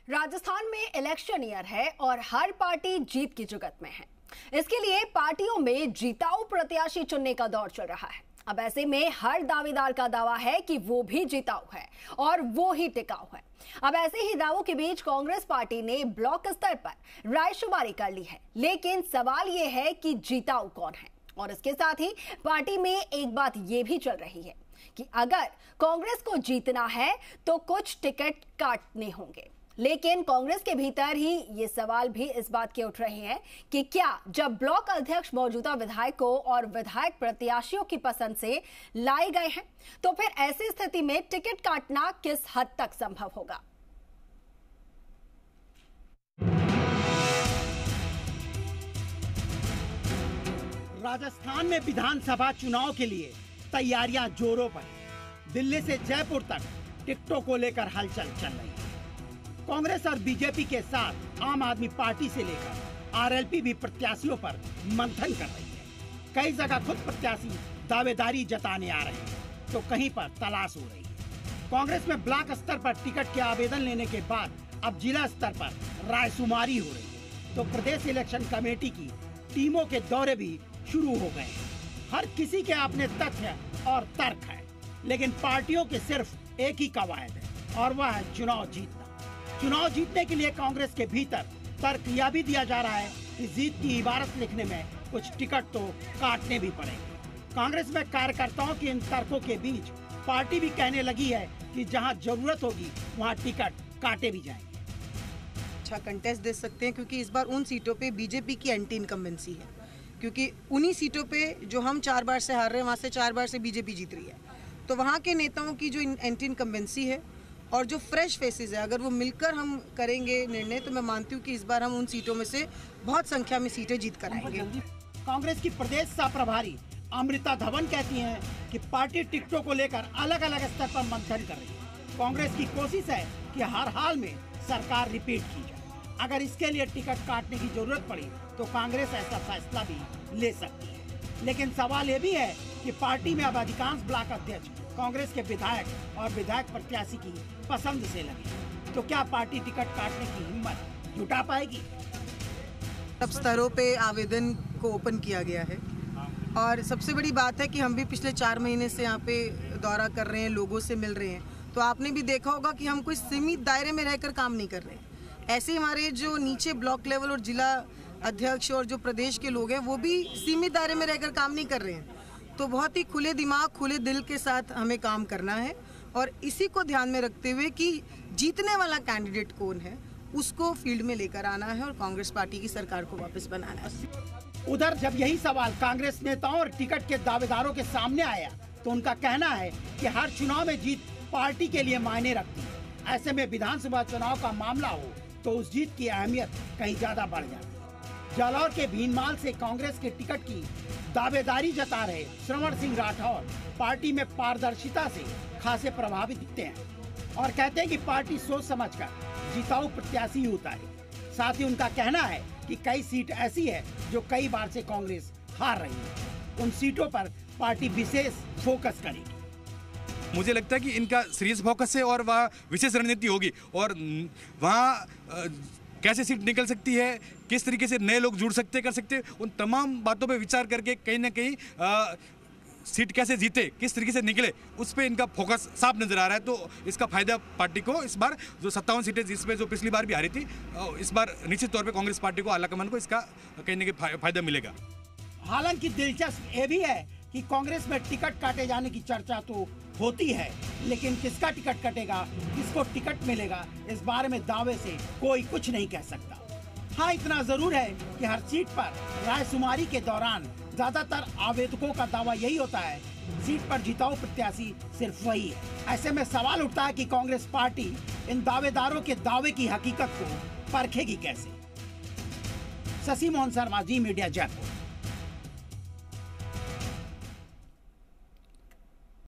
राजस्थान में election year है और हर पार्टी जीत की जुगत में है। इसके लिए पार्टियों में जीताऊ प्रत्याशी चुनने का दौर चल रहा है। अब ऐसे में हर दावेदार का दावा है कि वो भी जीताऊ है और वो ही टिकाऊ है। अब ऐसे ही दावों के बीच कांग्रेस पार्टी ने ब्लॉक स्तर पर रायशुमारी कर ली है, लेकिन सवाल ये है कि जीताऊ कौन है। और इसके साथ ही पार्टी में एक बात ये भी चल रही है कि अगर कांग्रेस को जीतना है तो कुछ टिकट काटने होंगे। लेकिन कांग्रेस के भीतर ही ये सवाल भी इस बात के उठ रहे हैं कि क्या जब ब्लॉक अध्यक्ष मौजूदा विधायकों और विधायक प्रत्याशियों की पसंद से लाए गए हैं तो फिर ऐसी स्थिति में टिकट काटना किस हद तक संभव होगा। राजस्थान में विधानसभा चुनाव के लिए तैयारियां जोरों पर है। दिल्ली से जयपुर तक टिकटों को लेकर हलचल चल रही है। कांग्रेस और बीजेपी के साथ आम आदमी पार्टी से लेकर आरएलपी भी प्रत्याशियों पर मंथन कर रही है। कई जगह खुद प्रत्याशी दावेदारी जताने आ रहे हैं तो कहीं पर तलाश हो रही है। कांग्रेस में ब्लॉक स्तर पर टिकट के आवेदन लेने के बाद अब जिला स्तर पर रायशुमारी हो रही है तो प्रदेश इलेक्शन कमेटी की टीमों के दौरे भी शुरू हो गए हैं। हर किसी के अपने तथ्य और तर्क है, लेकिन पार्टियों के सिर्फ एक ही कवायद है और वह है चुनाव जीतना। चुनाव जीतने के लिए कांग्रेस के भीतर तर्क यह भी दिया जा रहा है कि जीत की इबारत लिखने में कुछ टिकट तो काटने भी पड़ेंगे। कांग्रेस में कार्यकर्ताओं के इन तर्कों के बीच पार्टी भी कहने लगी है कि जहां जरूरत होगी वहां टिकट काटे भी जाएंगे। अच्छा कंटेस्ट दे सकते हैं क्योंकि इस बार उन सीटों पे बीजेपी की एंटी इनकम्बेंसी है, क्योंकि उन्हीं सीटों पे जो हम 4 बार से हार रहे हैं वहाँ से 4 बार से बीजेपी जीत रही है। तो वहाँ के नेताओं की जो एंटी इनकम्बेंसी है और जो फ्रेश फेसेस है, अगर वो मिलकर हम करेंगे निर्णय तो मैं मानती हूँ कि इस बार हम उन सीटों में से बहुत संख्या में सीटें जीत कर आएंगे। कांग्रेस की प्रदेश सह प्रभारी अमृता धवन कहती हैं कि पार्टी टिकटों को लेकर अलग अलग स्तर पर मंथन कर रही है। कांग्रेस की कोशिश है कि हर हाल में सरकार रिपीट की जाए। अगर इसके लिए टिकट काटने की जरूरत पड़ी तो कांग्रेस ऐसा फैसला भी ले सकती है। लेकिन सवाल ये भी है कि पार्टी में अब अधिकांश ब्लॉक अध्यक्ष कांग्रेस के विधायक और विधायक प्रत्याशी की पसंद से लगे, तो क्या पार्टी टिकट काटने की हिम्मत जुटा पाएगी? सब स्तरों पे आवेदन को ओपन किया गया है और सबसे बड़ी बात है कि हम भी पिछले 4 महीने से यहाँ पे दौरा कर रहे हैं, लोगों से मिल रहे हैं, तो आपने भी देखा होगा कि हम कोई सीमित दायरे में रहकर काम नहीं कर रहे। ऐसे हमारे जो नीचे ब्लॉक लेवल और जिला अध्यक्ष और जो प्रदेश के लोग हैं वो भी सीमित दायरे में रहकर काम नहीं कर रहे हैं। तो बहुत ही खुले दिमाग खुले दिल के साथ हमें काम करना है और इसी को ध्यान में रखते हुए कि जीतने वाला कैंडिडेट कौन है उसको फील्ड में लेकर आना है और कांग्रेस पार्टी की सरकार को वापस बनाना है। उधर जब यही सवाल कांग्रेस नेताओं और टिकट के दावेदारों के सामने आया तो उनका कहना है कि हर चुनाव में जीत पार्टी के लिए मायने रखती है। ऐसे में विधानसभा चुनाव का मामला हो तो उस जीत की अहमियत कहीं ज्यादा बढ़ जाती है। जालौर के भीनमाल से कांग्रेस के टिकट की दावेदारी जता रहे श्रवण सिंह राठौर पार्टी में पारदर्शिता से खासे प्रभावित दिखते हैं और कहते हैं कि पार्टी सोच समझकर जीताऊ प्रत्याशी ही उतारेगी। साथ ही उनका कहना है कि कई सीट ऐसी है जो कई बार से कांग्रेस हार रही है, उन सीटों पर पार्टी विशेष फोकस करेगी। मुझे लगता है कि इनका सीरियस फोकस है और वह विशेष रणनीति होगी और वहाँ कैसे सीट निकल सकती है, किस तरीके से नए लोग जुड़ सकते कर सकते, उन तमाम बातों पे विचार करके कहीं ना कहीं सीट कैसे जीते, किस तरीके से निकले, उस पे इनका फोकस साफ नजर आ रहा है। तो इसका फायदा पार्टी को इस बार जो 57 सीटें जिसमें जो पिछली बार भी हारी थी, इस बार निश्चित तौर पे कांग्रेस पार्टी को आलाकमान को इसका कहीं ना कहीं फायदा मिलेगा। हालांकि दिलचस्प ये भी है कि कांग्रेस में टिकट काटे जाने की चर्चा तो होती है, लेकिन किसका टिकट कटेगा, किसको टिकट मिलेगा, इस बारे में दावे से कोई कुछ नहीं कह सकता। हाँ, इतना जरूर है कि हर सीट पर रायशुमारी के दौरान ज्यादातर आवेदकों का दावा यही होता है सीट पर जीताऊ प्रत्याशी सिर्फ वही है। ऐसे में सवाल उठता है कि कांग्रेस पार्टी इन दावेदारों के दावे की हकीकत को परखेगी कैसे। शशि मोहन शर्मा, जी मीडिया, जयपुर।